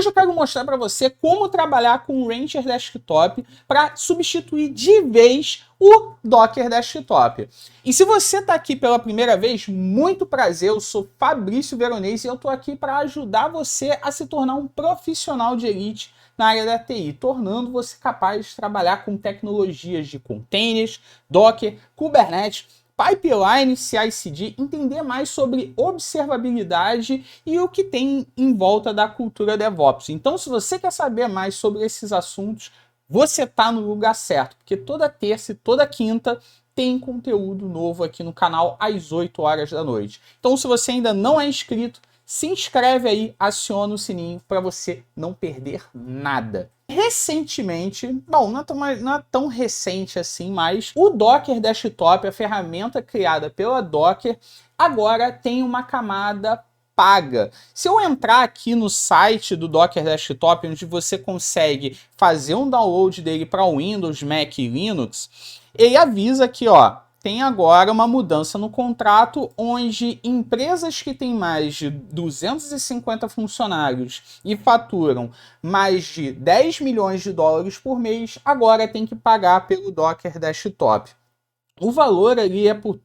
hoje eu quero mostrar para você como trabalhar com o Rancher Desktop para substituir de vez o Docker Desktop. E se você está aqui pela primeira vez, muito prazer, eu sou Fabrício Veronese e eu estou aqui para ajudar você a se tornar um profissional de elite na área da TI, tornando você capaz de trabalhar com tecnologias de containers, Docker, Kubernetes, pipeline, CI/CD, entender mais sobre observabilidade e o que tem em volta da cultura DevOps. Então, se você quer saber mais sobre esses assuntos, você está no lugar certo, porque toda terça e toda quinta tem conteúdo novo aqui no canal às 8 horas da noite. Então, se você ainda não é inscrito, se inscreve aí, aciona o sininho para você não perder nada. Recentemente, bom, não é tão recente assim, mas o Docker Desktop, a ferramenta criada pela Docker, agora tem uma camada paga. Se eu entrar aqui no site do Docker Desktop, onde você consegue fazer um download dele para Windows, Mac e Linux, ele avisa aqui, ó, tem agora uma mudança no contrato onde empresas que têm mais de 250 funcionários e faturam mais de 10 milhões de dólares por mês, agora tem que pagar pelo Docker Desktop. O valor ali é por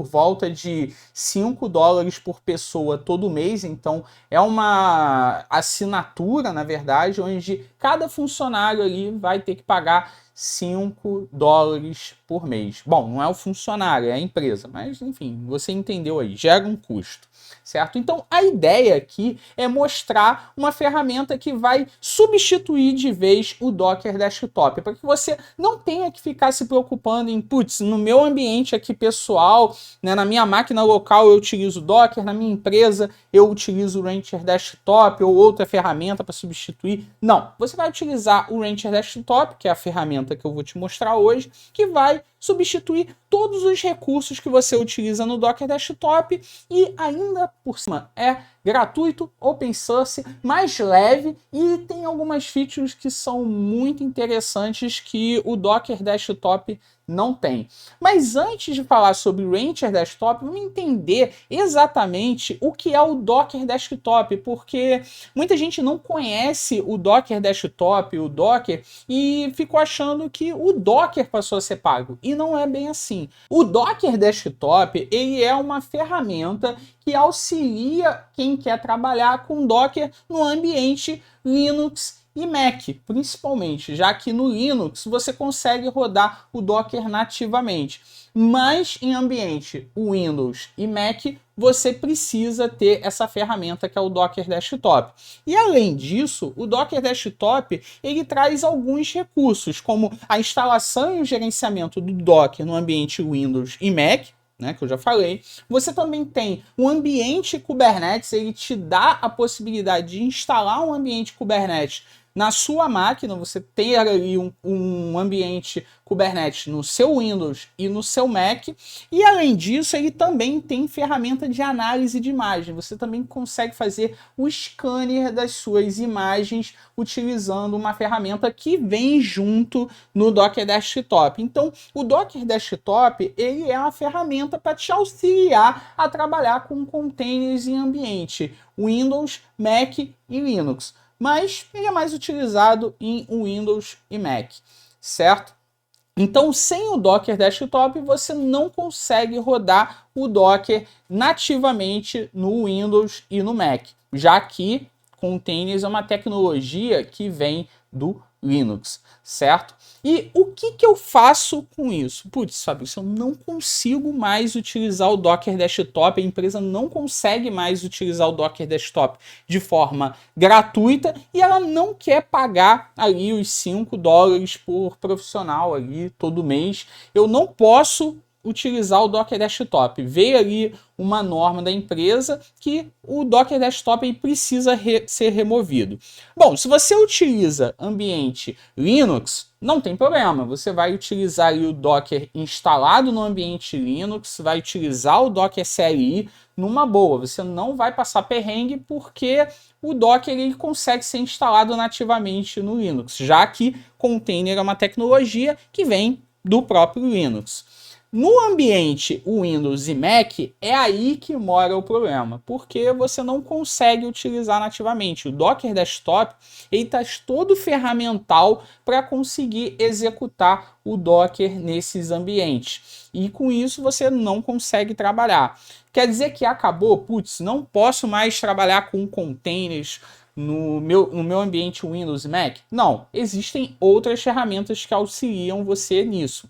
volta de 5 dólares por pessoa todo mês, então é uma assinatura, na verdade, onde cada funcionário ali vai ter que pagar 5 dólares por mês. Bom, não é o funcionário, é a empresa, mas enfim, você entendeu aí, gera um custo, certo? Então a ideia aqui é mostrar uma ferramenta que vai substituir de vez o Docker Desktop, para que você não tenha que ficar se preocupando em, putz, no meu ambiente aqui pessoal, né, na minha máquina local eu utilizo o Docker, na minha empresa eu utilizo o Rancher Desktop ou outra ferramenta para substituir. Não, você vai utilizar o Rancher Desktop, que é a ferramenta que eu vou te mostrar hoje, que vai substituir todos os recursos que você utiliza no Docker Desktop e ainda por cima é gratuito, open source, mais leve e tem algumas features que são muito interessantes que o Docker Desktop não tem. Mas antes de falar sobre o Rancher Desktop, vamos entender exatamente o que é o Docker Desktop, porque muita gente não conhece o Docker Desktop, o Docker, e ficou achando que o Docker passou a ser pago. E não é bem assim. O Docker Desktop, ele é uma ferramenta que auxilia quem quer trabalhar com Docker no ambiente Linux e Mac, principalmente, já que no Linux você consegue rodar o Docker nativamente. Mas em ambiente Windows e Mac, você precisa ter essa ferramenta que é o Docker Desktop. E além disso, o Docker Desktop ele traz alguns recursos, como a instalação e o gerenciamento do Docker no ambiente Windows e Mac, né, que eu já falei. Você também tem o ambiente Kubernetes, ele te dá a possibilidade de instalar um ambiente Kubernetes na sua máquina, você ter ali um ambiente Kubernetes no seu Windows e no seu Mac. E além disso, ele também tem ferramenta de análise de imagem. Você também consegue fazer o scanner das suas imagens utilizando uma ferramenta que vem junto no Docker Desktop. Então, o Docker Desktop ele é uma ferramenta para te auxiliar a trabalhar com containers em ambiente Windows, Mac e Linux. Mas ele é mais utilizado em Windows e Mac, certo? Então, sem o Docker Desktop, você não consegue rodar o Docker nativamente no Windows e no Mac, já que containers é uma tecnologia que vem do Linux, certo? E o que eu faço com isso? Putz, Fabrício, eu não consigo mais utilizar o Docker Desktop, a empresa não consegue mais utilizar o Docker Desktop de forma gratuita e ela não quer pagar ali os 5 dólares por profissional ali todo mês. Eu não posso utilizar o Docker Desktop. Veio ali uma norma da empresa que o Docker Desktop precisa ser removido. Bom, se você utiliza ambiente Linux, não tem problema. Você vai utilizar ali o Docker instalado no ambiente Linux, vai utilizar o Docker CLI numa boa. Você não vai passar perrengue porque o Docker ele consegue ser instalado nativamente no Linux, já que container é uma tecnologia que vem do próprio Linux. No ambiente Windows e Mac, é aí que mora o problema, porque você não consegue utilizar nativamente. O Docker Desktop ele está todo ferramental para conseguir executar o Docker nesses ambientes. E com isso você não consegue trabalhar. Quer dizer que acabou? Putz, não posso mais trabalhar com containers no meu ambiente Windows e Mac? Não, existem outras ferramentas que auxiliam você nisso.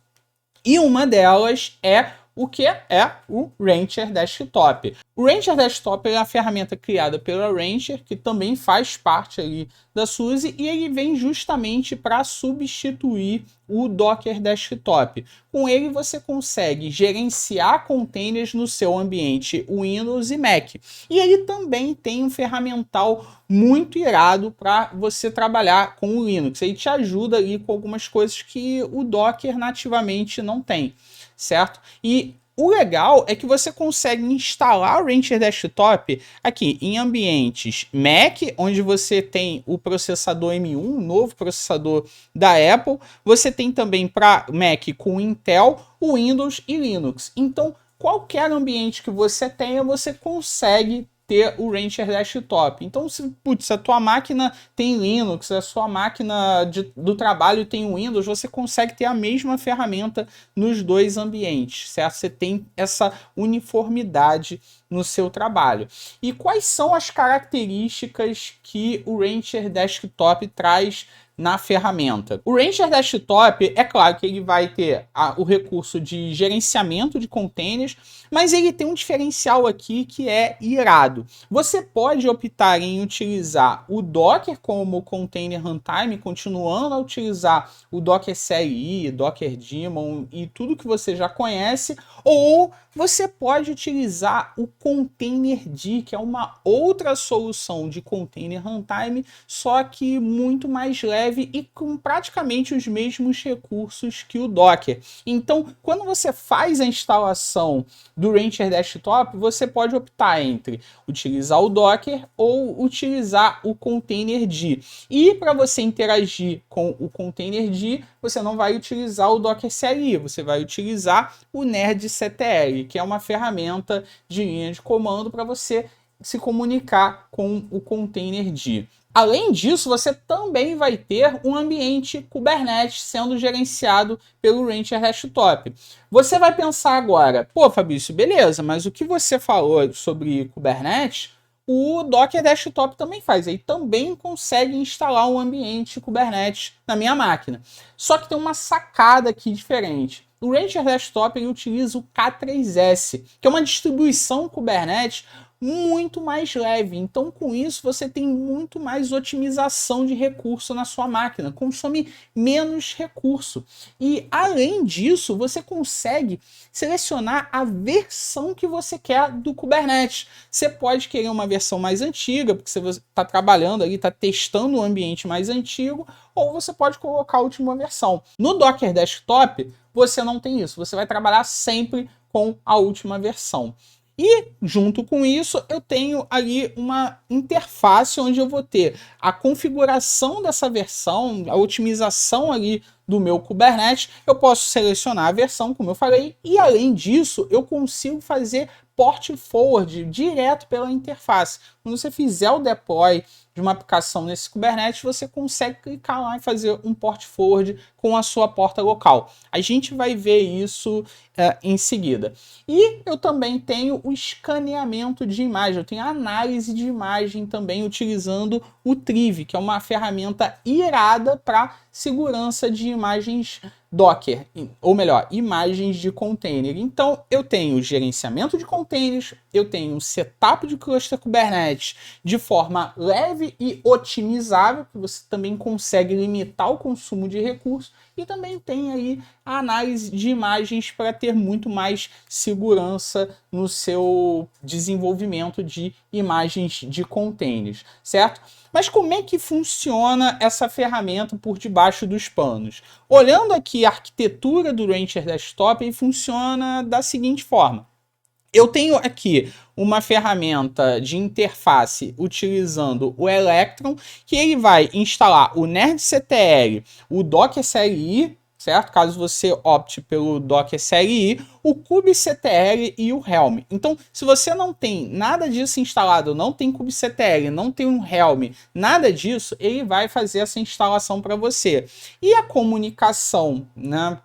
E uma delas é o que é o Rancher Desktop. O Rancher Desktop é a ferramenta criada pela Rancher, que também faz parte ali da SUSE, e ele vem justamente para substituir o Docker Desktop. Com ele você consegue gerenciar containers no seu ambiente Windows e Mac. E ele também tem um ferramental muito irado para você trabalhar com o Linux. Ele te ajuda ali com algumas coisas que o Docker nativamente não tem, certo? E o legal é que você consegue instalar o Rancher Desktop aqui em ambientes Mac, onde você tem o processador M1, um novo processador da Apple. Você tem também para Mac com Intel, Windows e Linux. Então, qualquer ambiente que você tenha, você consegue ter o Rancher Desktop. Então, se a tua máquina tem Linux, a sua máquina do trabalho tem Windows, você consegue ter a mesma ferramenta nos dois ambientes, certo? Você tem essa uniformidade no seu trabalho. E quais são as características que o Rancher Desktop traz na ferramenta? O Rancher Desktop, é claro que ele vai ter o recurso de gerenciamento de containers, mas ele tem um diferencial aqui que é irado. Você pode optar em utilizar o Docker como container runtime, continuando a utilizar o Docker CLI, Docker Daemon e tudo que você já conhece, ou você pode utilizar o Containerd, que é uma outra solução de container runtime, só que muito mais leve e com praticamente os mesmos recursos que o Docker. Então, quando você faz a instalação do Rancher Desktop, você pode optar entre utilizar o Docker ou utilizar o Containerd. E para você interagir com o Containerd, você não vai utilizar o Docker CLI, você vai utilizar o nerdctl, que é uma ferramenta de linha de comando para você se comunicar com o Containerd. Além disso, você também vai ter um ambiente Kubernetes sendo gerenciado pelo Rancher Desktop. Você vai pensar agora, pô, Fabrício, beleza, mas o que você falou sobre Kubernetes, o Docker Desktop também faz. Ele também consegue instalar um ambiente Kubernetes na minha máquina. Só que tem uma sacada aqui diferente. O Rancher Desktop ele utiliza o K3S, que é uma distribuição Kubernetes muito mais leve. Então, com isso, você tem muito mais otimização de recurso na sua máquina, consome menos recurso. E, além disso, você consegue selecionar a versão que você quer do Kubernetes. Você pode querer uma versão mais antiga, porque você está trabalhando ali, está testando um ambiente mais antigo, ou você pode colocar a última versão. No Docker Desktop, você não tem isso. Você vai trabalhar sempre com a última versão. E, junto com isso, eu tenho ali uma interface onde eu vou ter a configuração dessa versão, a otimização ali do meu Kubernetes. Eu posso selecionar a versão, como eu falei, e além disso, eu consigo fazer port forward direto pela interface. Quando você fizer o deploy de uma aplicação nesse Kubernetes, você consegue clicar lá e fazer um port forward com a sua porta local. A gente vai ver isso em seguida. E eu também tenho o escaneamento de imagem, eu tenho a análise de imagem também utilizando o Triv, que é uma ferramenta irada para segurança de imagens Docker, ou melhor, imagens de container. Então, eu tenho gerenciamento de containers, eu tenho setup de cluster Kubernetes de forma leve e otimizável, que você também consegue limitar o consumo de recursos, e também tem aí a análise de imagens para ter muito mais segurança no seu desenvolvimento de imagens de containers, certo? Mas como é que funciona essa ferramenta por debaixo dos panos? Olhando aqui a arquitetura do Rancher Desktop, ele funciona da seguinte forma. Eu tenho aqui uma ferramenta de interface utilizando o Electron, que ele vai instalar o nerdctl, o Docker CLI, certo? Caso você opte pelo Docker CLI, o kubectl e o Helm. Então, se você não tem nada disso instalado, não tem kubectl, não tem um Helm, nada disso, ele vai fazer essa instalação para você. E a comunicação, né,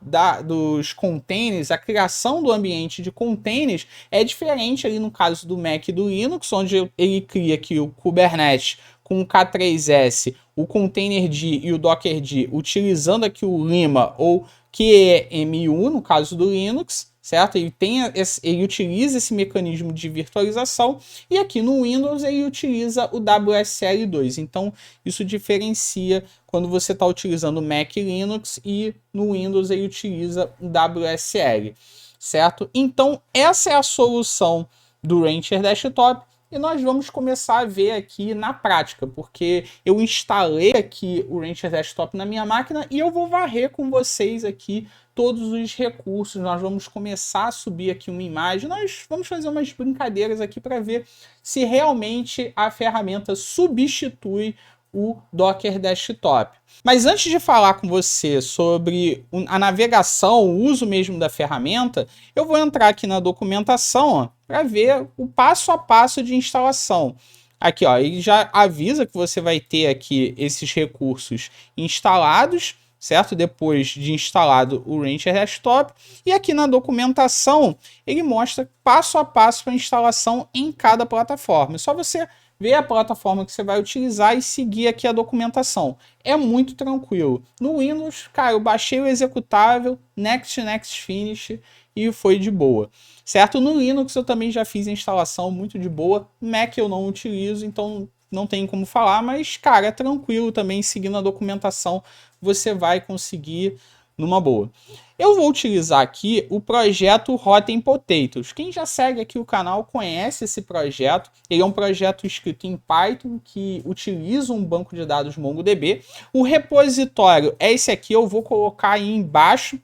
dos containers, a criação do ambiente de containers é diferente ali no caso do Mac e do Linux, onde ele cria aqui o Kubernetes com o K3S, o Containerd e o Dockerd, utilizando aqui o Lima ou QEMU, no caso do Linux, certo? Ele utiliza esse mecanismo de virtualização, e aqui no Windows ele utiliza o WSL2. Então, isso diferencia quando você está utilizando Mac e Linux, e no Windows ele utiliza o WSL, certo? Então, essa é a solução do Rancher Desktop. E nós vamos começar a ver aqui na prática, porque eu instalei aqui o Rancher Desktop na minha máquina e eu vou varrer com vocês aqui todos os recursos. Nós vamos começar a subir aqui uma imagem, nós vamos fazer umas brincadeiras aqui para ver se realmente a ferramenta substitui o Docker Desktop. Mas antes de falar com você sobre a navegação, o uso mesmo da ferramenta, eu vou entrar aqui na documentação para ver o passo a passo de instalação. Aqui, ó, ele já avisa que você vai ter aqui esses recursos instalados, certo? Depois de instalado o Rancher Desktop. E aqui na documentação, ele mostra passo a passo para a instalação em cada plataforma. É só você ver a plataforma que você vai utilizar e seguir aqui a documentação. É muito tranquilo. No Windows, cara, eu baixei o executável, next, finish, e foi de boa, certo? No Linux eu também já fiz a instalação muito de boa. Mac eu não utilizo, então não tem como falar, mas, cara, é tranquilo também, seguindo a documentação, você vai conseguir numa boa. Eu vou utilizar aqui o projeto Rotten Potatoes. Quem já segue aqui o canal conhece esse projeto. Ele é um projeto escrito em Python que utiliza um banco de dados MongoDB. O repositório é esse aqui, eu vou colocar aí embaixo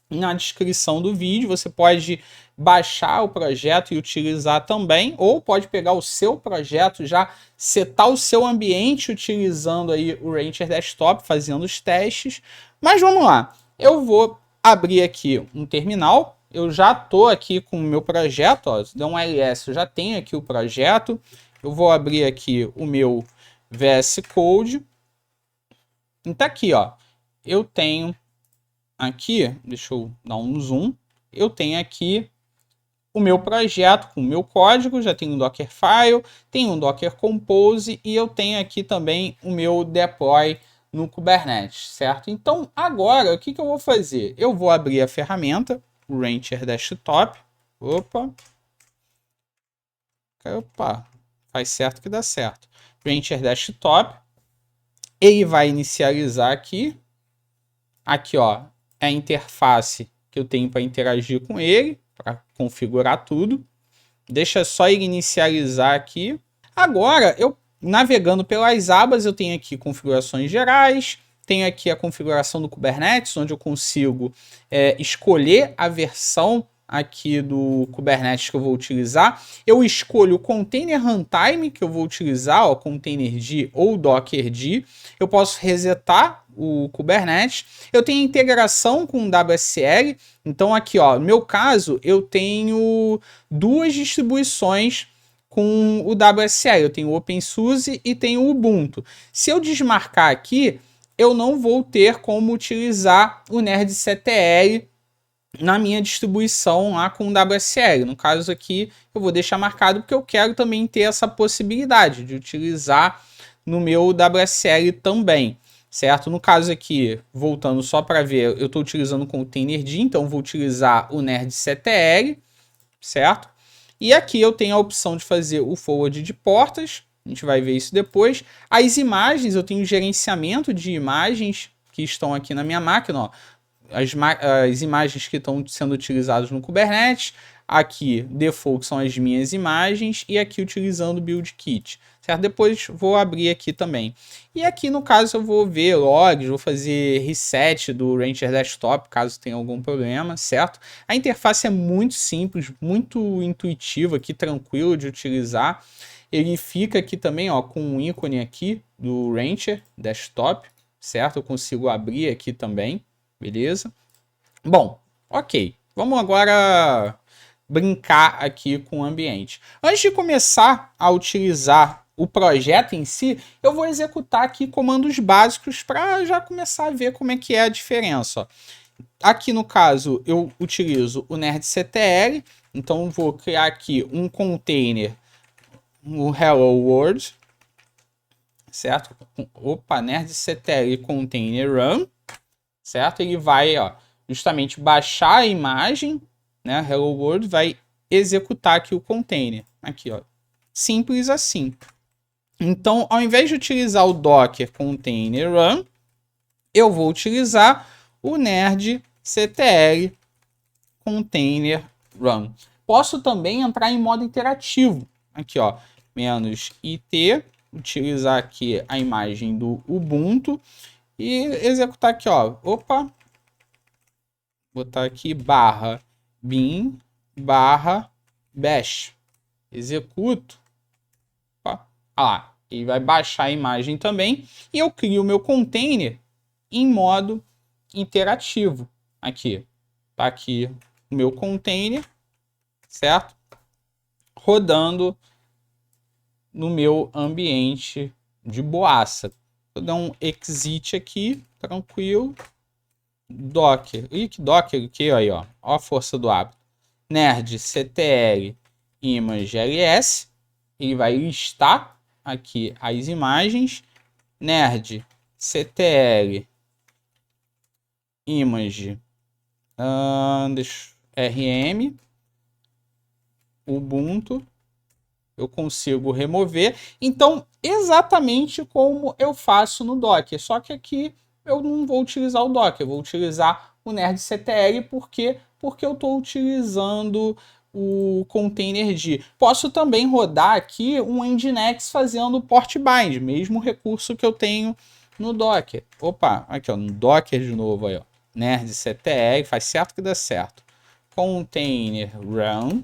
na descrição do vídeo. Você pode baixar o projeto e utilizar também, ou pode pegar o seu projeto, já setar o seu ambiente utilizando aí o Rancher Desktop, fazendo os testes. Mas vamos lá. Eu vou abrir aqui um terminal. Eu já estou aqui com o meu projeto, ó, se der um ls, eu já tenho aqui o projeto. Eu vou abrir aqui o meu VS Code. Então aqui, ó, eu tenho aqui, deixa eu dar um zoom, eu tenho aqui o meu projeto com o meu código, já tenho um Dockerfile, tenho um Docker Compose e eu tenho aqui também o meu deploy no Kubernetes, certo? Então, agora, o que eu vou fazer? Eu vou abrir a ferramenta, o Rancher Desktop. Opa, faz certo que dá certo. Rancher Desktop. Ele vai inicializar aqui. Aqui, ó, é a interface que eu tenho para interagir com ele, para configurar tudo. Deixa só ele inicializar aqui. Agora, eu navegando pelas abas, eu tenho aqui configurações gerais, tenho aqui a configuração do Kubernetes, onde eu consigo escolher a versão aqui do Kubernetes que eu vou utilizar. Eu escolho o container runtime que eu vou utilizar, o Containerd ou Dockerd. Eu posso resetar o Kubernetes. Eu tenho integração com o WSL. Então aqui, ó, no meu caso, eu tenho duas distribuições com o WSL. Eu tenho o OpenSUSE e tenho o Ubuntu. Se eu desmarcar aqui, eu não vou ter como utilizar o nerdctl na minha distribuição lá com o WSL. No caso aqui, eu vou deixar marcado porque eu quero também ter essa possibilidade de utilizar no meu WSL também, certo? No caso aqui, voltando só para ver, eu estou utilizando o Containerd, então vou utilizar o nerdctl, certo? E aqui eu tenho a opção de fazer o forward de portas, a gente vai ver isso depois. As imagens, eu tenho gerenciamento de imagens que estão aqui na minha máquina, ó. As imagens que estão sendo utilizadas no Kubernetes. Aqui, default, são as minhas imagens. E aqui, utilizando o Build Kit, certo? Depois, vou abrir aqui também. E aqui, no caso, eu vou ver logs, vou fazer reset do Rancher Desktop, caso tenha algum problema, certo? A interface é muito simples, muito intuitiva aqui, tranquilo de utilizar. Ele fica aqui também, ó, com um ícone aqui do Rancher Desktop, certo? Eu consigo abrir aqui também. beleza? Bom, ok. Vamos agora brincar aqui com o ambiente. Antes de começar a utilizar o projeto em si, eu vou executar aqui comandos básicos para já começar a ver como é que é a diferença. Ó. Aqui no caso eu utilizo o nerdctl, então vou criar aqui um container, um hello world, certo? Opa, nerdctl container run, certo? Ele vai, ó, justamente baixar a imagem, né? Hello world vai executar aqui o container, aqui, ó, simples assim. Então, ao invés de utilizar o docker container run, eu vou utilizar o nerdctl container run. Posso também entrar em modo interativo. Aqui, ó, -it, utilizar aqui a imagem do Ubuntu e executar aqui, ó, opa, botar aqui /bin /bash. Executo. Opa, lá. Ele vai baixar a imagem também e eu crio o meu container em modo interativo. Aqui, tá aqui o meu container, certo? Rodando no meu ambiente de boaça. Vou dar um exit aqui, tranquilo. Docker. Ih, que Docker aqui, aí, ó. Ó a força do hábito. nerdctl image ls. Ele vai listar aqui as imagens. nerdctl image rm Ubuntu. Eu consigo remover. Então, exatamente como eu faço no Docker. Só que aqui eu não vou utilizar o Docker. Eu vou utilizar o nerdctl porque eu estou utilizando o containerd. Posso também rodar aqui um nginx fazendo port bind, mesmo recurso que eu tenho no Docker. Opa, aqui ó, no Docker de novo aí, ó. Nerdctl, faz certo que dá certo. Container run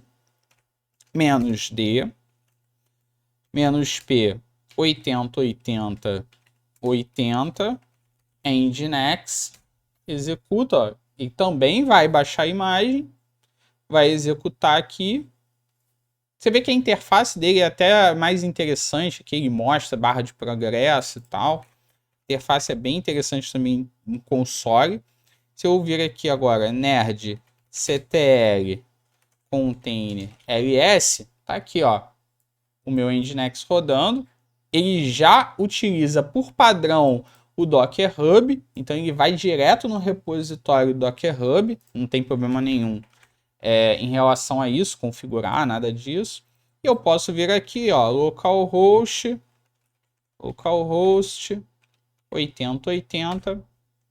-d -p 8080 nginx, executa, ó, e também vai baixar a imagem, vai executar aqui. Você vê que a interface dele é até mais interessante, que ele mostra barra de progresso e tal. A interface é bem interessante também no console. Se eu vir aqui agora nerdctl container ls, tá aqui, ó, o meu nginx rodando. Ele já utiliza por padrão o Docker Hub, então ele vai direto no repositório Docker Hub, não tem problema nenhum em relação a isso, configurar, nada disso. E eu posso vir aqui, ó, localhost 8080,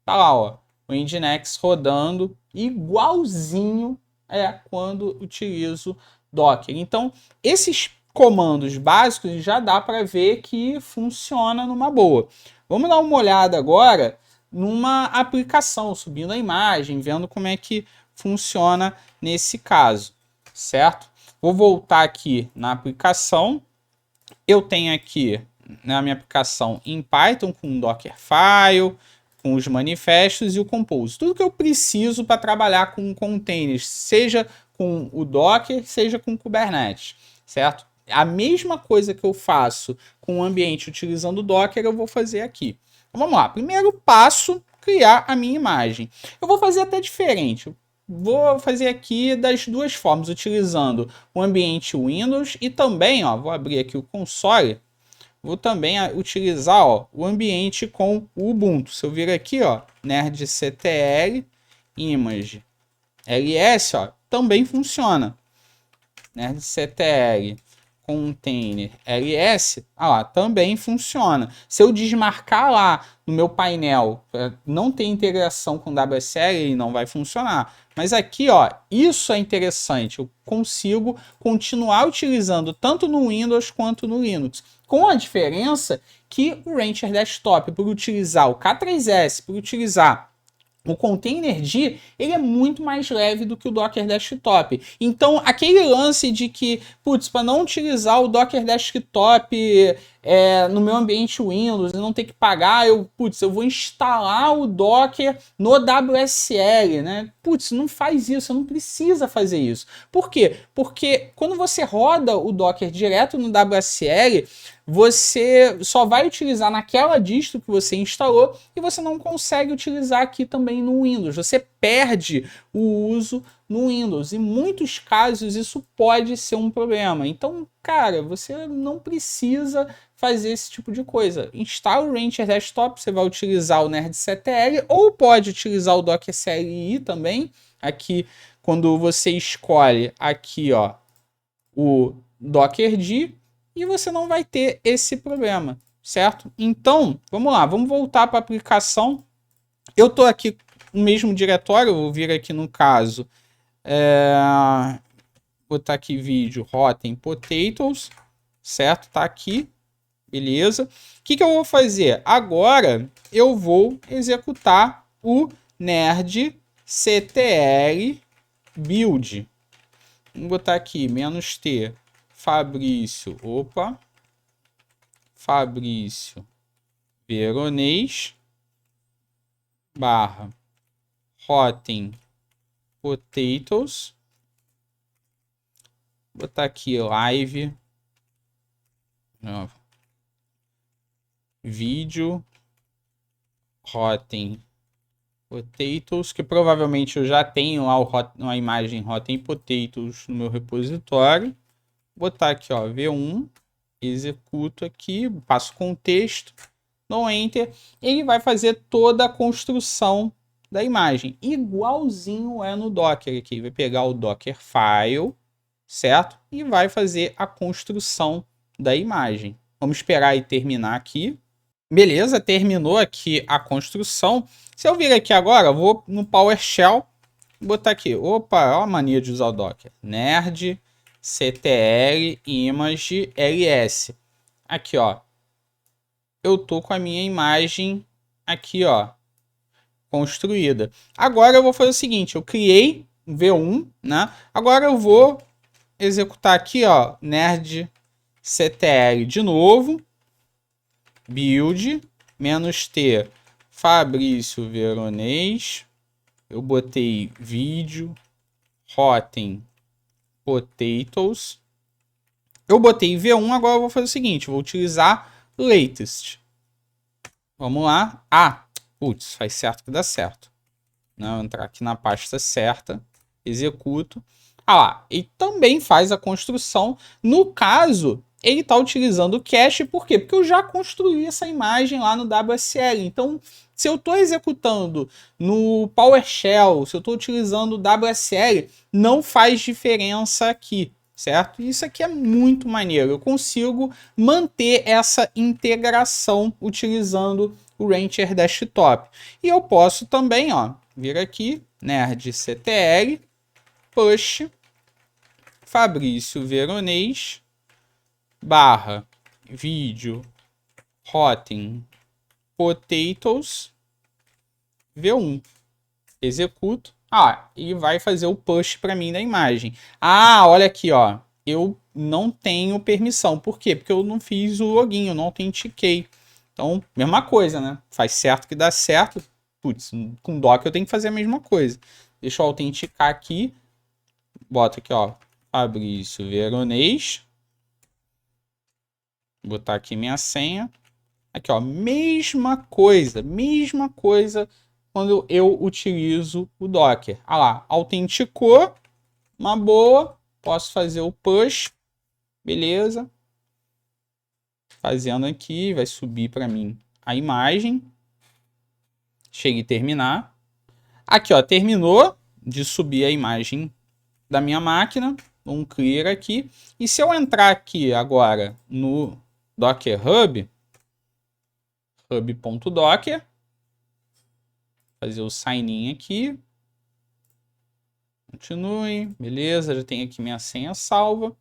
tá lá, ó, o nginx rodando igualzinho quando utilizo Docker. Então, esses comandos básicos já dá para ver que funciona numa boa. Vamos dar uma olhada agora numa aplicação, subindo a imagem, vendo como é que funciona nesse caso, certo? Vou voltar aqui na aplicação. Eu tenho aqui na minha aplicação em Python com o Dockerfile, com os manifestos e o Compose. Tudo que eu preciso para trabalhar com containers, seja com o Docker, seja com o Kubernetes, certo? A mesma coisa que eu faço com o ambiente utilizando o Docker, eu vou fazer aqui. Então, vamos lá. Primeiro passo, criar a minha imagem. Eu vou fazer até diferente. Vou fazer aqui das duas formas, utilizando o ambiente Windows e também, ó, vou abrir aqui o console. Vou também utilizar, ó, o ambiente com o Ubuntu. Se eu vir aqui, ó, nerdctl image ls, ó, também funciona. Nerdctl container ls, também funciona. Se eu desmarcar lá no meu painel, não tem integração com WSL, ele não vai funcionar. Mas aqui, ó, isso é interessante. Eu consigo continuar utilizando tanto no Windows quanto no Linux. Com a diferença que o Rancher Desktop, por utilizar o K3S, por utilizar o containerd, ele é muito mais leve do que o Docker Desktop. Então, aquele lance de que, putz, para não utilizar o Docker Desktop no meu ambiente Windows e não ter que pagar, eu vou instalar o Docker no WSL, né? Putz, não faz isso, você não precisa fazer isso. Por quê? Porque quando você roda o Docker direto no WSL, você só vai utilizar naquela distro que você instalou e você não consegue utilizar aqui também no Windows. Você perde o uso no Windows. Em muitos casos isso pode ser um problema. Então, cara, você não precisa fazer esse tipo de coisa. Instala o Rancher Desktop, você vai utilizar o NerdCTL ou pode utilizar o Docker CLI também. Aqui, quando você escolhe aqui, ó, o Dockerd, e você não vai ter esse problema, certo? Então, vamos lá, vamos voltar para a aplicação. Eu estou aqui no mesmo diretório, vou vir aqui no caso, botar aqui vídeo Rotten Potatoes, certo? Tá aqui, beleza. O que eu vou fazer? Agora eu vou executar o nerdctl build. Vamos botar aqui, -t, Fabrício, Fabrício Veronês, barra Rotten Potatoes, botar aqui live, vídeo Rotten Potatoes, que provavelmente eu já tenho lá uma imagem Rotten Potatoes no meu repositório. Botar aqui, ó, V1, executo aqui, passo contexto, no Enter, ele vai fazer toda a construção da imagem, igualzinho é no Docker aqui. Vai pegar o Dockerfile, certo? E vai fazer a construção da imagem. Vamos esperar ele terminar aqui. Beleza, terminou aqui a construção. Se eu vir aqui agora, eu vou no PowerShell, botar aqui, opa, ó a mania de usar o Docker, nerd ctl image ls. Aqui, ó, eu tô com a minha imagem aqui, ó, construída. Agora eu vou fazer o seguinte, eu criei V1, né? Agora eu vou executar aqui, ó, nerdctl de novo, build, -t, Fabrício Veronês, eu botei vídeo, Rotten Potatoes, eu botei V1, agora eu vou fazer o seguinte, vou utilizar latest. Vamos lá. Putz, faz certo que dá certo. Não, entrar aqui na pasta certa, executo. Lá, ele também faz a construção. No caso, ele está utilizando o cache, por quê? Porque eu já construí essa imagem lá no WSL. Então, se eu estou executando no PowerShell, se eu estou utilizando o WSL, não faz diferença aqui, certo? Isso aqui é muito maneiro. Eu consigo manter essa integração utilizando o Rancher Desktop. E eu posso também, ó, vir aqui, nerdctl, push, Fabrício Veronês, barra, vídeo, Rotten Potatoes, V1. Executo. E vai fazer o push para mim da imagem. Olha aqui, ó. Eu não tenho permissão. Por quê? Porque eu não fiz o login, eu não autentiquei. Então, mesma coisa, né? Faz certo que dá certo. Putz, com Docker eu tenho que fazer a mesma coisa. Deixa eu autenticar aqui. Bota aqui, ó. Fabrício Veronês. Vou botar aqui minha senha. Aqui, ó. Mesma coisa quando eu utilizo o Docker. Lá, autenticou. Uma boa. Posso fazer o push. Beleza. Fazendo aqui, vai subir para mim a imagem. Cheguei a terminar. Aqui, ó, terminou de subir a imagem da minha máquina. Um clear aqui. E se eu entrar aqui agora no Docker Hub, hub.docker, fazer o sign in aqui. Continue, beleza, já tenho aqui minha senha salva.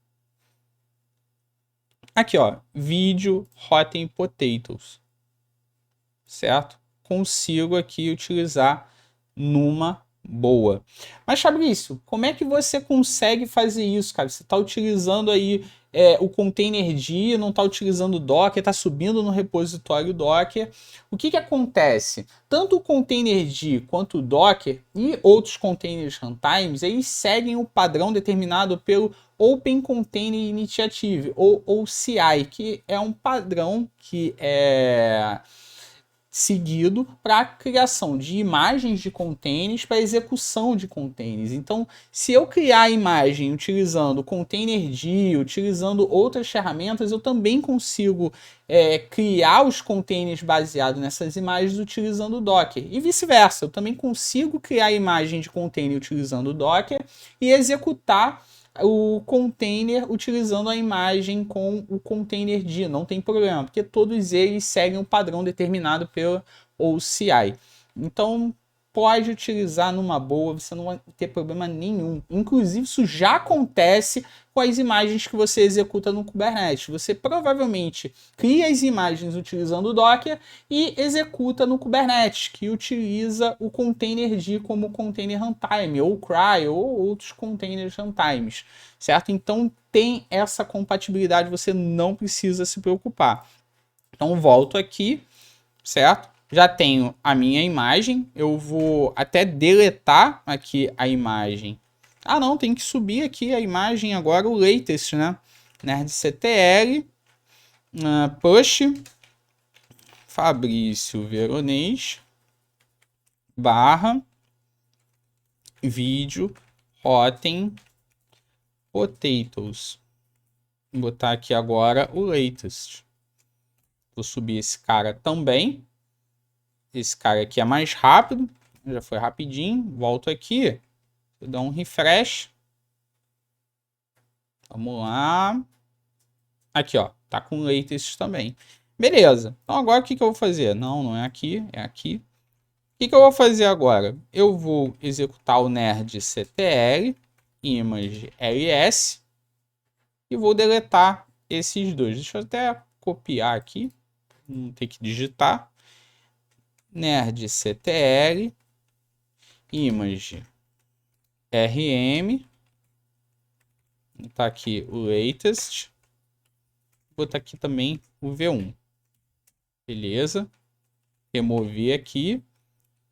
Aqui, ó, vídeo Rotten Potatoes, certo? Consigo aqui utilizar numa boa. Mas, Fabrício, como é que você consegue fazer isso, cara? Você está utilizando aí o containerd não está utilizando o Docker, está subindo no repositório Docker. O que acontece? Tanto o containerd quanto o Docker e outros containers runtimes, eles seguem o padrão determinado pelo Open Container Initiative, ou OCI, que é um padrão que é seguido para a criação de imagens de containers para execução de containers. Então, se eu criar a imagem utilizando containerd, utilizando outras ferramentas, eu também consigo criar os containers baseados nessas imagens utilizando o Docker. E vice-versa, eu também consigo criar a imagem de container utilizando o Docker e executar o container utilizando a imagem com o containerd, não tem problema, porque todos eles seguem um padrão determinado pelo OCI. Então, pode utilizar numa boa, você não vai ter problema nenhum. Inclusive, isso já acontece com as imagens que você executa no Kubernetes. Você provavelmente cria as imagens utilizando o Docker e executa no Kubernetes, que utiliza o containerd como container runtime, ou CRY, ou outros containers runtimes, certo? Então, tem essa compatibilidade, você não precisa se preocupar. Então, volto aqui, certo? Já tenho a minha imagem, eu vou até deletar aqui a imagem. Ah não, tem que subir aqui a imagem agora, o latest, né? nerdctl, push, Fabrício Veronês, barra, vídeo, rotten, potatoes. Vou botar aqui agora o latest. Vou subir esse cara também. Esse cara aqui é mais rápido. Já foi rapidinho. Volto aqui. Vou dar um refresh. Vamos lá. Aqui, ó. Tá com latest também. Beleza. Então agora o que eu vou fazer? Não, não é aqui. É aqui. O que eu vou fazer agora? Eu vou executar o nerdctl image ls e vou deletar esses dois. Deixa eu até copiar aqui. Não ter que digitar. nerdctl image rm, tá aqui o latest, vou botar aqui também o v1, beleza, remover aqui,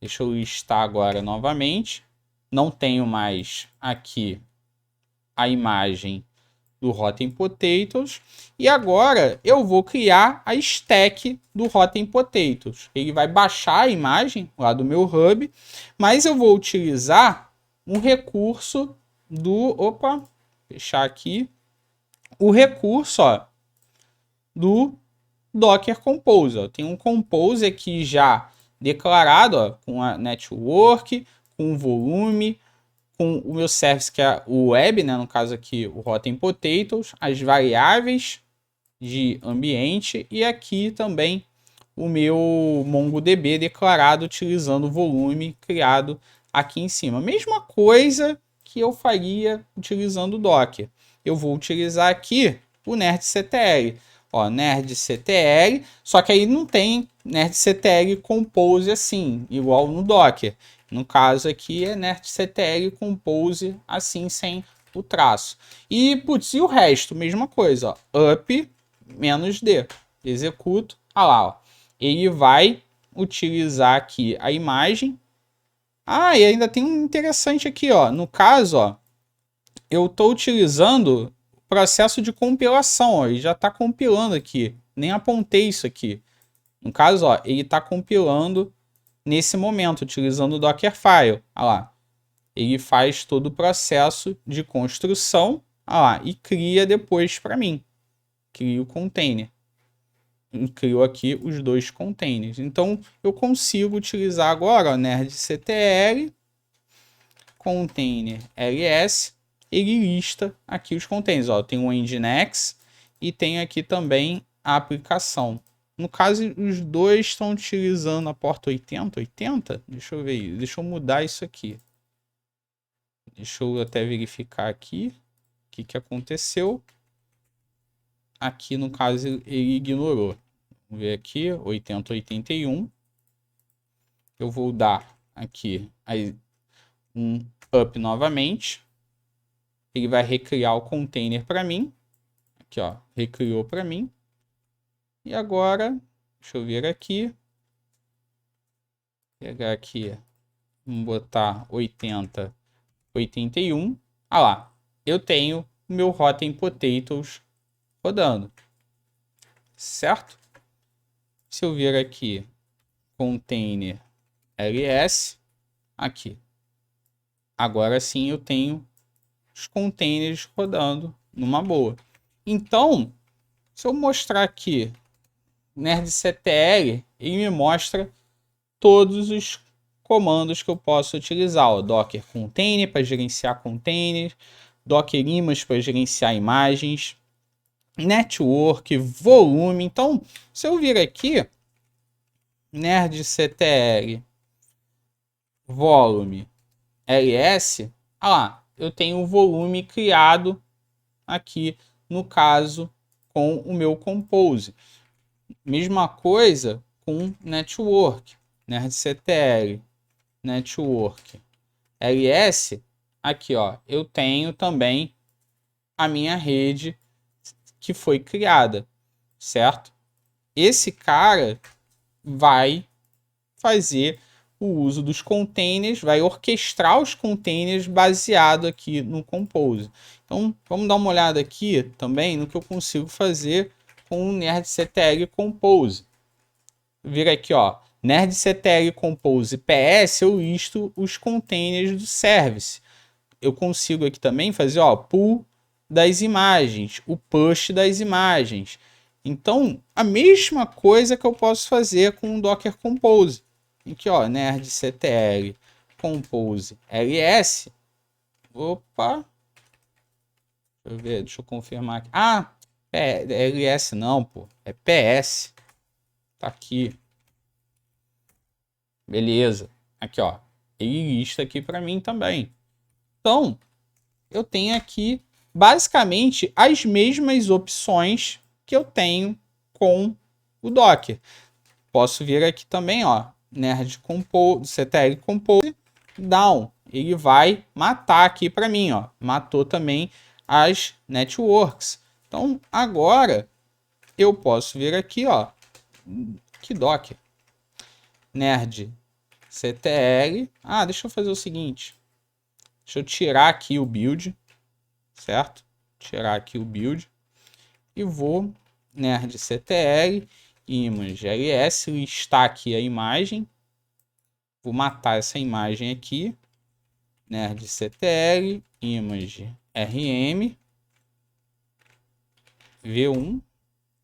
deixa eu listar agora novamente, não tenho mais aqui a imagem do Rotten Potatoes, e agora eu vou criar a stack do Rotten Potatoes. Ele vai baixar a imagem lá do meu hub, mas eu vou utilizar um recurso do... Opa, fechar aqui. O recurso, ó, do Docker Compose. Ó. Tem um Compose aqui já declarado, ó, com a network, com o volume, com o meu service, que é o web, né? No caso aqui, o Rotten Potatoes, as variáveis de ambiente e aqui também o meu MongoDB declarado utilizando o volume criado aqui em cima. Mesma coisa que eu faria utilizando o Docker. Eu vou utilizar aqui o nerdctl. Ó, nerdctl, só que aí não tem nerdctl compose assim, igual no Docker. No caso aqui é nerdctl compose assim, sem o traço. E, putz, e o resto? Mesma coisa, ó, up -d. Executo, ah lá, ó. Ele vai utilizar aqui a imagem. Ah, e ainda tem um interessante aqui, ó. No caso, ó, eu estou utilizando o processo de compilação, ó. Ele já está compilando aqui. Nem apontei isso aqui. No caso, ó, ele está compilando nesse momento, utilizando o Dockerfile. Olha lá. Ele faz todo o processo de construção, olha lá, e cria depois para mim. Cria o container. Criou aqui os dois containers. Então, eu consigo utilizar agora o nerdctl container ls. Ele lista aqui os containers. Ó, tem o nginx e tem aqui também a aplicação. No caso, os dois estão utilizando a porta 8080. Deixa eu ver. Deixa eu mudar isso aqui. Deixa eu até verificar aqui o que aconteceu. Aqui, no caso, ele ignorou. Vamos ver aqui, 8081. Eu vou dar aqui um up novamente. Ele vai recriar o container para mim. Aqui, ó, recriou para mim. E agora, deixa eu ver aqui. Pegar aqui, vamos botar 80, 81. Ah lá, eu tenho o meu Rotten Potatoes rodando. Certo? Se eu vir aqui, container ls, aqui. Agora sim eu tenho os containers rodando numa boa. Então, se eu mostrar aqui nerdctl, ele me mostra todos os comandos que eu posso utilizar. O Docker Container para gerenciar containers, Docker Image para gerenciar imagens, Network, volume. Então, se eu vir aqui, nerdctl, volume, ls, ah lá, eu tenho o volume criado aqui, no caso, com o meu Compose. Mesma coisa com Network, nerdctl, Network, ls, aqui ó, eu tenho também a minha rede que foi criada, certo? Esse cara vai fazer o uso dos containers, vai orquestrar os containers baseado aqui no Compose. Então, vamos dar uma olhada aqui também no que eu consigo fazer com o nerdctl Compose. Vira aqui, ó, nerdctl Compose PS, eu listo os containers do service. Eu consigo aqui também fazer, ó, pull das imagens, o push das imagens. Então, a mesma coisa que eu posso fazer com o Docker Compose. Aqui, ó, nerdctl Compose ls. Opa. Deixa eu ver, deixa eu confirmar aqui. Ah, ls não, pô. É ps. Tá aqui. Beleza. Aqui, ó. Ele lista aqui para mim também. Então, eu tenho aqui basicamente as mesmas opções que eu tenho com o Docker. Posso vir aqui também, ó, nerdctl Compose down. Ele vai matar aqui para mim, ó. Matou também as networks. Então, agora eu posso vir aqui, ó, que Docker. Nerdctl. Ah, deixa eu fazer o seguinte. Deixa eu tirar aqui o build, certo? Tirar aqui o build e vou nerdctl image ls, listar aqui a imagem. Vou matar essa imagem aqui. Nerdctl image rm v1.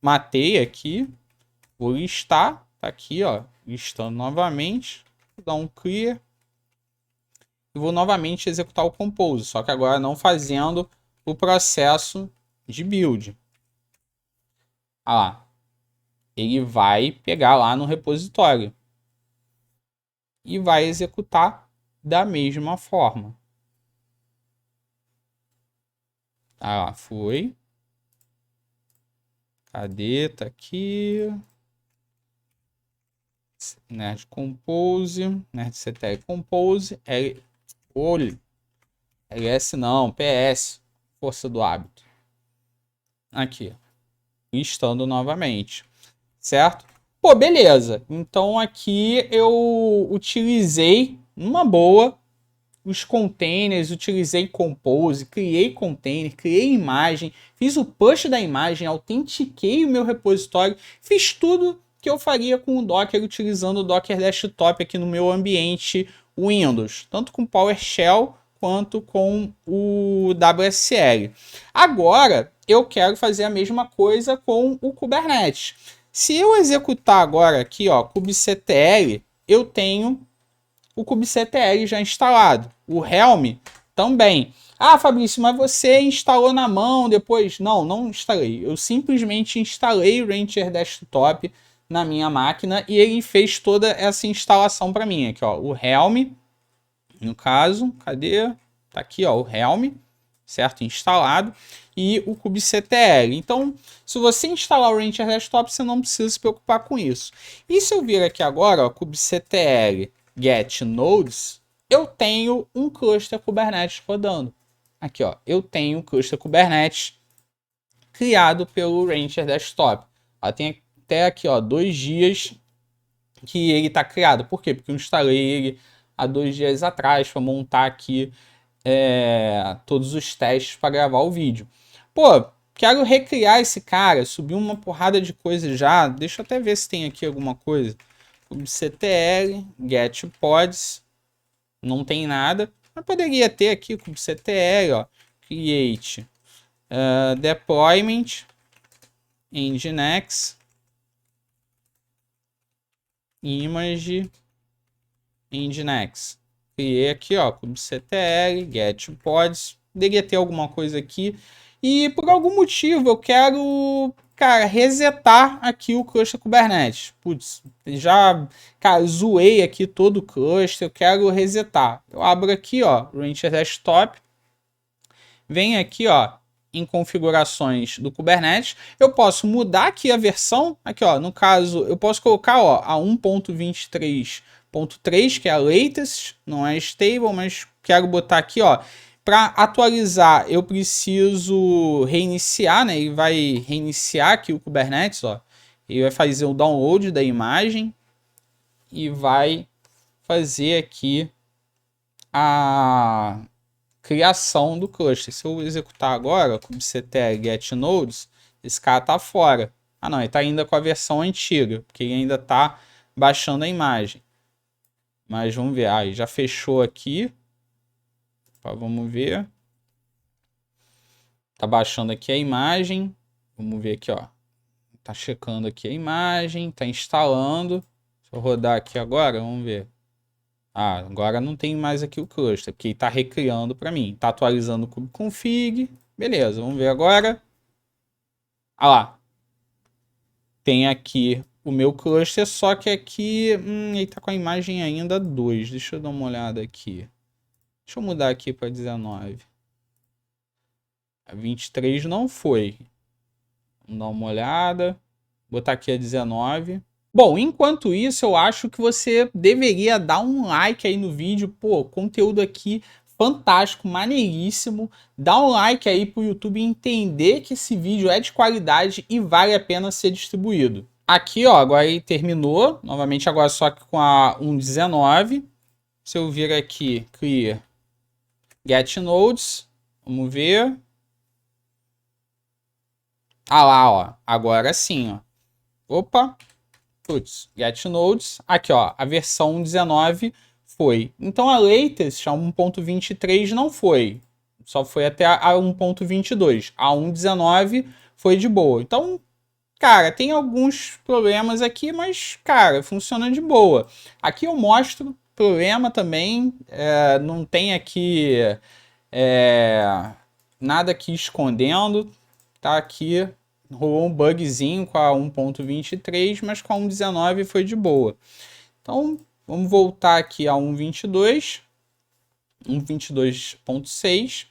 Matei aqui. Vou listar. Tá aqui, ó. Listando novamente. Vou dar um clear. E vou novamente executar o Compose. Só que agora não fazendo o processo de build. Ah lá. Ele vai pegar lá no repositório. E vai executar da mesma forma. Ah lá, foi. Cadê? Tá aqui. Nerd Compose. Nerdctl Compose. ls não, ps. Força do hábito. Aqui. Listando novamente. Certo? Pô, beleza. Então aqui eu utilizei numa boa os containers, utilizei Compose, criei container, criei imagem, fiz o push da imagem, autentiquei o meu repositório, fiz tudo que eu faria com o Docker utilizando o Docker Desktop aqui no meu ambiente Windows, tanto com PowerShell quanto com o WSL. Agora eu quero fazer a mesma coisa com o Kubernetes. Se eu executar agora aqui, ó, kubectl, eu tenho o kubectl já instalado. O Helm também. Ah, Fabrício, mas você instalou na mão depois? Não, não instalei. Eu simplesmente instalei o Rancher Desktop na minha máquina e ele fez toda essa instalação para mim. Aqui, ó, o Helm, no caso, cadê? Tá aqui, ó, o Helm, certo? Instalado. E o kubectl. Então, se você instalar o Rancher Desktop, você não precisa se preocupar com isso. E se eu vir aqui agora, ó, kubectl get nodes, eu tenho um cluster Kubernetes rodando. Aqui, ó, eu tenho um cluster Kubernetes criado pelo Rancher Desktop. Ela tem até aqui, ó, 2 dias que ele está criado. Por quê? Porque eu instalei ele há 2 dias atrás para montar aqui todos os testes para gravar o vídeo. Pô, quero recriar esse cara, subiu uma porrada de coisa já. Deixa eu até ver se tem aqui alguma coisa. kubectl, getPods, não tem nada. Mas poderia ter aqui kubectl, ó, create deployment, nginx, image, nginx. Criei aqui, ó, kubectl, getPods, poderia ter alguma coisa aqui. E por algum motivo eu quero, cara, resetar aqui o cluster Kubernetes. Putz, já, cara, zoei aqui todo o cluster, eu quero resetar. Eu abro aqui, ó, Rancher Desktop, venho aqui, ó, em configurações do Kubernetes, eu posso mudar aqui a versão, aqui, ó, no caso, eu posso colocar, ó, a 1.23.3, que é a latest, não é stable, mas quero botar aqui, ó, para atualizar, eu preciso reiniciar, né? Ele vai reiniciar aqui o Kubernetes, ó. Ele vai fazer o download da imagem e vai fazer aqui a criação do cluster. Se eu executar agora, kubectl get nodes, esse cara tá fora. Ah, não, ele tá ainda com a versão antiga, porque ele ainda tá baixando a imagem. Mas vamos ver, aí já fechou aqui. Vamos ver. Tá baixando aqui a imagem. Vamos ver aqui, ó. Tá checando aqui a imagem, tá instalando. Se eu rodar aqui agora, vamos ver. Ah, agora não tem mais aqui o cluster, porque ele tá recriando para mim. Tá atualizando o kubeconfig. Beleza, vamos ver agora. Ah lá. Tem aqui o meu cluster, só que aqui ele tá com a imagem ainda 2. Deixa eu dar uma olhada aqui. Deixa eu mudar aqui para 19. A 23 não foi. Vamos dar uma olhada. Vou botar aqui a 19. Bom, enquanto isso, eu acho que você deveria dar um like aí no vídeo. Pô, conteúdo aqui fantástico, maneiríssimo. Dá um like aí pro YouTube entender que esse vídeo é de qualidade e vale a pena ser distribuído. Aqui, ó, agora ele terminou. Novamente agora só que com a 1.19. Se eu vir aqui, clear get nodes. Vamos ver. Ah lá, ó. Agora sim, ó. Opa. Putz, get nodes. Aqui, ó. A versão 19 foi. Então a latest, a 1.23 não foi. Só foi até a 1.22. A 1.19 foi de boa. Então, cara, tem alguns problemas aqui, mas, cara, funciona de boa. Aqui eu mostro problema também. Não tem aqui nada aqui escondendo. Tá aqui. Rolou um bugzinho com a 1.23, mas com a 1.19 foi de boa. Então, vamos voltar aqui a 1.22, 1.22.6,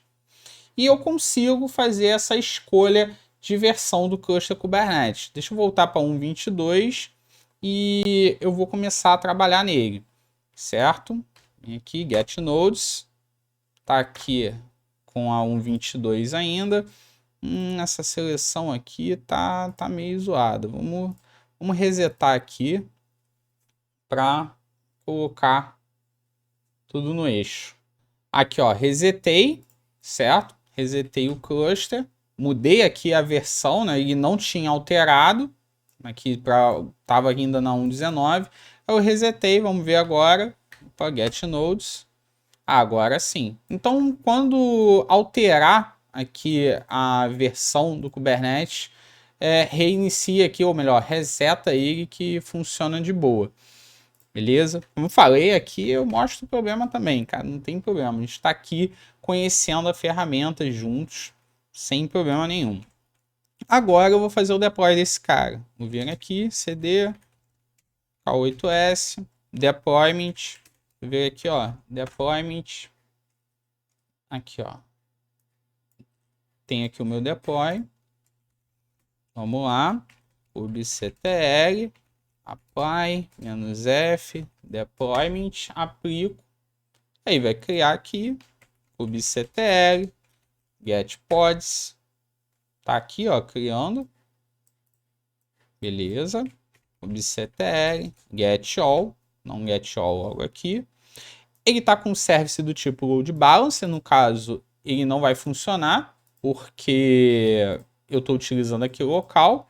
e eu consigo fazer essa escolha de versão do cluster Kubernetes. Deixa eu voltar para 1.22 e eu vou começar a trabalhar nele, certo? Vem aqui, get nodes, tá aqui com a 1.22 ainda. Essa seleção aqui tá meio zoada. Vamos resetar aqui para colocar tudo no eixo. Aqui, ó, resetei, certo? Resetei o cluster, mudei aqui a versão, né? Ele não tinha alterado, aqui tava ainda na 1.19. Eu resetei, vamos ver agora. Opa, get nodes. Agora sim. Então, quando alterar aqui a versão do Kubernetes, reinicia aqui, ou melhor, reseta ele que funciona de boa. Beleza? Como eu falei aqui, eu mostro o problema também, cara. Não tem problema. A gente está aqui conhecendo a ferramenta juntos, sem problema nenhum. Agora eu vou fazer o deploy desse cara. Vou vir aqui, cd, K8s, deployment. Vou ver aqui, ó, deployment. Aqui, ó. Tem aqui o meu deploy. Vamos lá. kubectl, apply, -f, deployment, aplico. Aí vai criar aqui kubectl, get pods. Tá aqui, ó, criando. Beleza. obctl, get all, não get all logo aqui. Ele tá com service do tipo load balancer, no caso, ele não vai funcionar, porque eu estou utilizando aqui o local.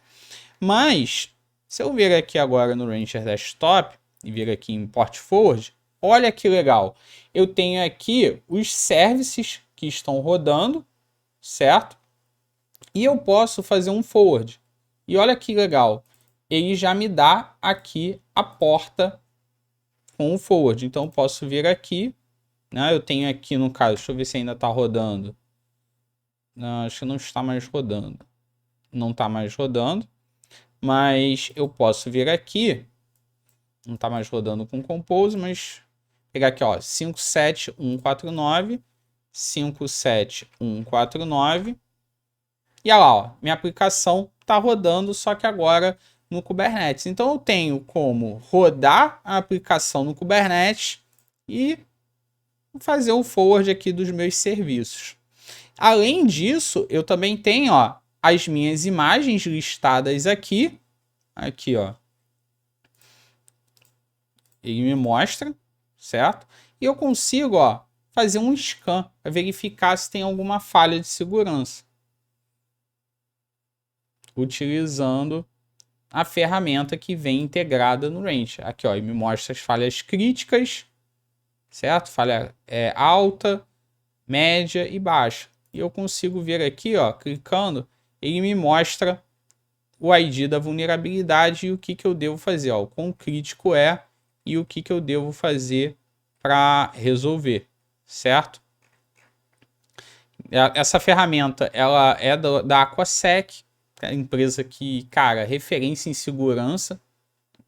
Mas, se eu vir aqui agora no Rancher Desktop e vir aqui em Port Forward, olha que legal. Eu tenho aqui os services que estão rodando, certo? E eu posso fazer um forward. E olha que legal. Ele já me dá aqui a porta com o forward. Então, eu posso vir aqui. Né? Eu tenho aqui, no caso, deixa eu ver se ainda está rodando. Não, acho que não está mais rodando. Não está mais rodando. Mas eu posso vir aqui. Não está mais rodando com Compose, mas pegar aqui, ó, 57149, 57149. E olha lá, ó, minha aplicação está rodando, só que agora no Kubernetes. Então eu tenho como rodar a aplicação no Kubernetes e fazer o forward aqui dos meus serviços. Além disso, eu também tenho, ó, as minhas imagens listadas aqui. Aqui, ó. Ele me mostra, certo? E eu consigo, ó, fazer um scan para verificar se tem alguma falha de segurança. Utilizando a ferramenta que vem integrada no Rancher. Aqui, ó, ele me mostra as falhas críticas, certo? Falha alta, média e baixa. E eu consigo ver aqui, ó, clicando, ele me mostra o ID da vulnerabilidade e o que eu devo fazer, ó, o quão crítico é e o que eu devo fazer para resolver, certo? Essa ferramenta, ela é da Aquasec, a empresa que, cara, referência em segurança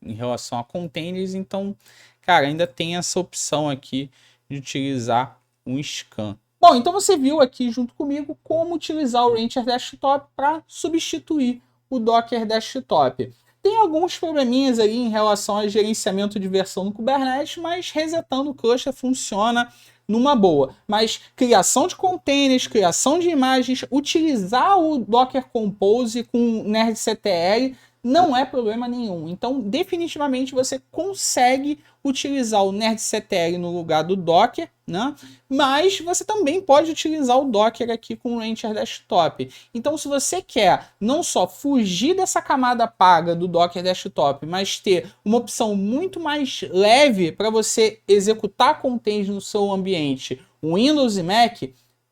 em relação a containers, então, cara, ainda tem essa opção aqui de utilizar um scan. Bom, então você viu aqui junto comigo como utilizar o Rancher Desktop para substituir o Docker Desktop. Tem alguns probleminhas aí em relação ao gerenciamento de versão no Kubernetes, mas resetando o cluster funciona numa boa. Mas criação de containers, criação de imagens, utilizar o Docker Compose com nerdctl não é problema nenhum. Então, definitivamente, você consegue utilizar o nerdctl no lugar do Docker, né? Mas você também pode utilizar o Docker aqui com o Rancher Desktop. Então, se você quer não só fugir dessa camada paga do Docker Desktop, mas ter uma opção muito mais leve para você executar containers no seu ambiente Windows e Mac,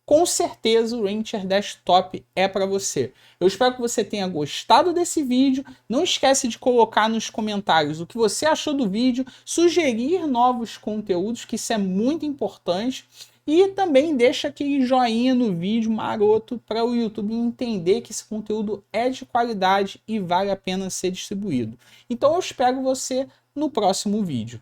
com certeza o Rancher Desktop é para você. Eu espero que você tenha gostado desse vídeo. Não esquece de colocar nos comentários o que você achou do vídeo, sugerir novos conteúdos, que isso é muito importante. E também deixa aquele joinha no vídeo maroto para o YouTube entender que esse conteúdo é de qualidade e vale a pena ser distribuído. Então eu espero você no próximo vídeo.